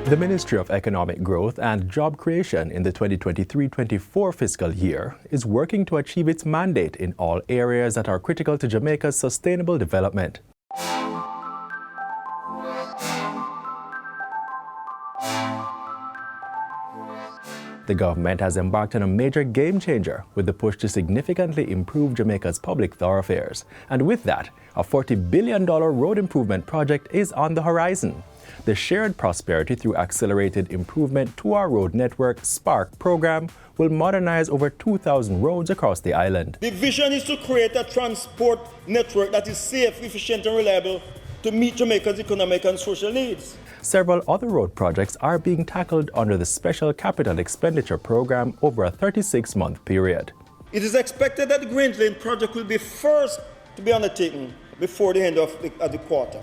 The Ministry of Economic Growth and Job Creation in the 2023-24 fiscal year is working to achieve its mandate in all areas that are critical to Jamaica's sustainable development. The government has embarked on a major game changer with the push to significantly improve Jamaica's public thoroughfares. And with that, a $40 billion road improvement project is on the horizon. The Shared Prosperity Through Accelerated Improvement to Our Road Network SPARK program will modernize over 2,000 roads across the island. The vision is to create a transport network that is safe, efficient and reliable to meet Jamaica's economic and social needs. Several other road projects are being tackled under the Special Capital Expenditure Program over a 36-month period. It is expected that the Grange Lane project will be first to be undertaken before the end of the quarter.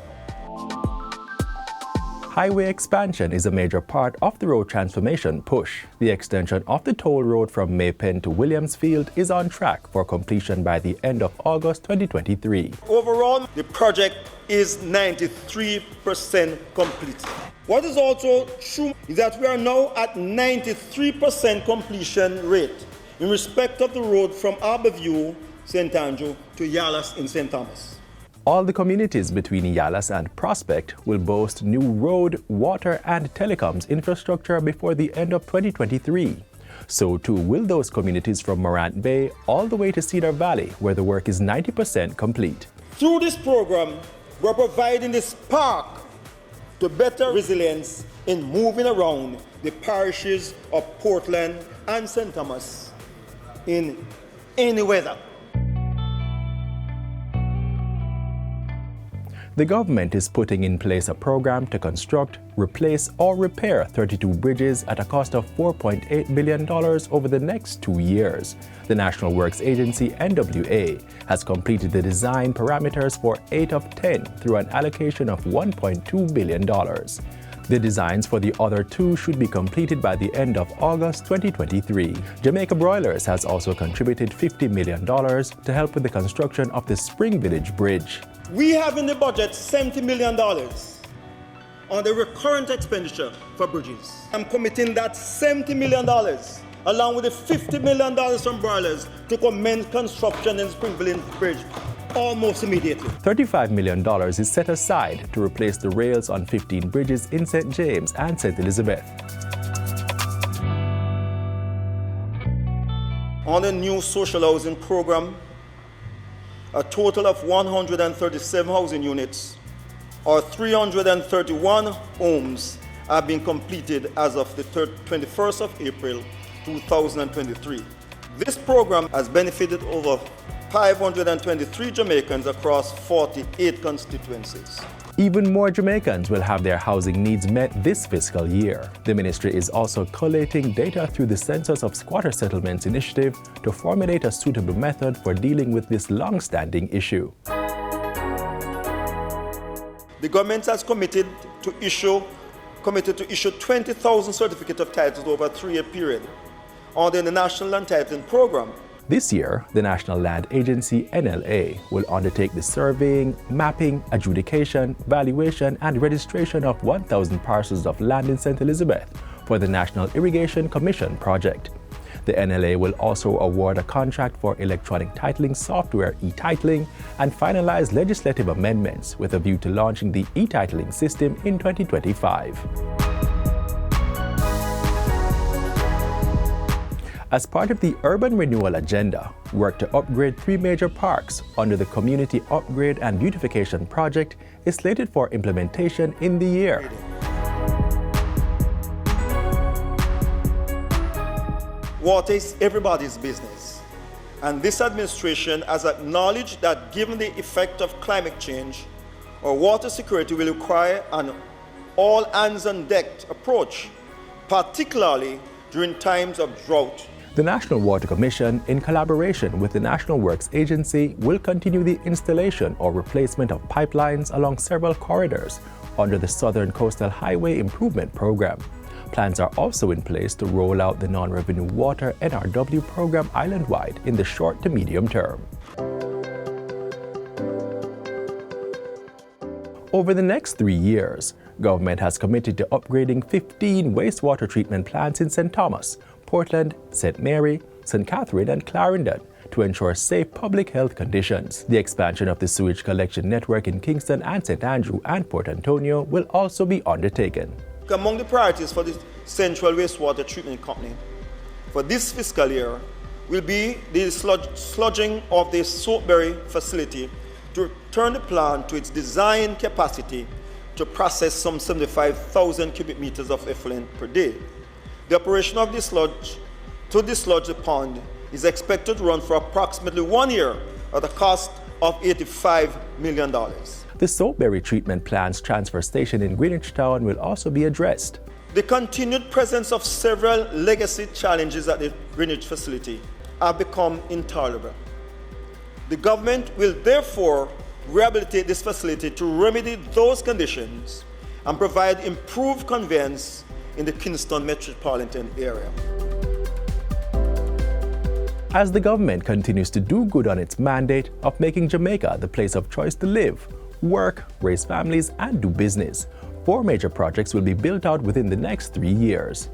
Highway expansion is a major part of the road transformation push. The extension of the toll road from Maypen to Williamsfield is on track for completion by the end of August 2023. Overall, the project is 93% complete. What is also true is that we are now at 93% completion rate in respect of the road from Arborview, St. Andrew to Yalas in St. Thomas. All the communities between Yalas and Prospect will boast new road, water, and telecoms infrastructure before the end of 2023. So too will those communities from Morant Bay all the way to Cedar Valley, where the work is 90% complete. Through this program, we're providing the spark to better resilience in moving around the parishes of Portland and St. Thomas in any weather. The government is putting in place a program to construct, replace, or repair 32 bridges at a cost of $4.8 billion over the next 2 years. The National Works Agency, NWA, has completed the design parameters for 8 of 10 through an allocation of $1.2 billion. The designs for the other 2 should be completed by the end of August 2023. Jamaica Broilers has also contributed $50 million to help with the construction of the Spring Village Bridge. We have in the budget $70 million on the recurrent expenditure for bridges. I'm committing that $70 million along with the $50 million from Broilers to commence construction in Spring Village Bridge almost immediately. $35 million is set aside to replace the rails on 15 bridges in St. James and St. Elizabeth. On the new social housing program, a total of 137 housing units, or 331 homes, have been completed as of the 21st of April 2023. This program has benefited over 523 Jamaicans across 48 constituencies. Even more Jamaicans will have their housing needs met this fiscal year. The ministry is also collating data through the Census of Squatter Settlements initiative to formulate a suitable method for dealing with this long-standing issue. The government has committed to issue 20,000 certificates of titles over a 3-year period under the National Land Titling Program. This year, the National Land Agency, NLA, will undertake the surveying, mapping, adjudication, valuation, and registration of 1,000 parcels of land in St. Elizabeth for the National Irrigation Commission project. The NLA will also award a contract for electronic titling software e-titling and finalize legislative amendments with a view to launching the e-titling system in 2025. As part of the urban renewal agenda, work to upgrade 3 major parks under the Community Upgrade and Beautification Project is slated for implementation in the year. Water is everybody's business, and this administration has acknowledged that given the effect of climate change, our water security will require an all-hands-on-deck approach, particularly during times of drought. The National Water Commission, in collaboration with the National Works Agency, will continue the installation or replacement of pipelines along several corridors under the Southern Coastal Highway Improvement Program. Plans are also in place to roll out the Non-Revenue Water NRW program island-wide in the short to medium term. Over the next 3 years, Government has committed to upgrading 15 wastewater treatment plants in St. Thomas, Portland, St. Mary, St. Catherine, and Clarendon to ensure safe public health conditions. The expansion of the sewage collection network in Kingston and St. Andrew and Port Antonio will also be undertaken. Among the priorities for the Sectoral Wastewater Treatment Company for this fiscal year will be the sludging of the Soapberry facility to return the plant to its design capacity to process some 75,000 cubic meters of effluent per day. The operation of this sludge to dislodge the pond is expected to run for approximately 1 year at a cost of $85 million. The Soapberry treatment plant's transfer station in Greenwich Town will also be addressed. The continued presence of several legacy challenges at the Greenwich facility have become intolerable. The government will therefore rehabilitate this facility to remedy those conditions and provide improved conveyance in the Kingston metropolitan area. As the government continues to do good on its mandate of making Jamaica the place of choice to live, work, raise families, and do business, 4 major projects will be built out within the next 3 years.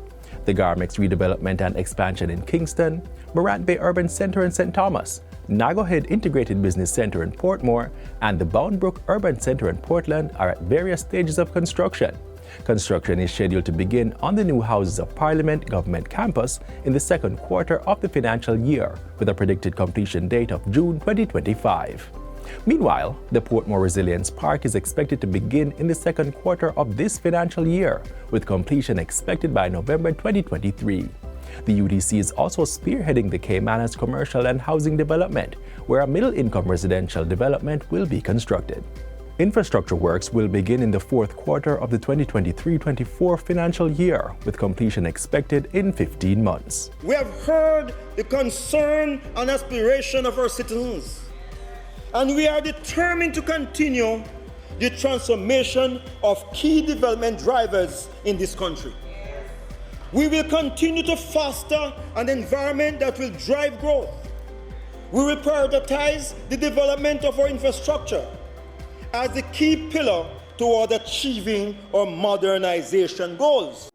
The Garmex redevelopment and expansion in Kingston, Morant Bay Urban Center in St. Thomas, Nago Head Integrated Business Center in Portmore, and the Bound Brook Urban Center in Portland are at various stages of construction. Construction is scheduled to begin on the new Houses of Parliament government campus in the second quarter of the financial year, with a predicted completion date of June 2025. Meanwhile, the Portmore Resilience Park is expected to begin in the second quarter of this financial year, with completion expected by November 2023. The UDC is also spearheading the Caymanas commercial and housing development, where a middle-income residential development will be constructed. Infrastructure works will begin in the fourth quarter of the 2023-24 financial year, with completion expected in 15 months. We have heard the concern and aspiration of our citizens, and we are determined to continue the transformation of key development drivers in this country. We will continue to foster an environment that will drive growth. We will prioritize the development of our infrastructure as the key pillar toward achieving our modernization goals.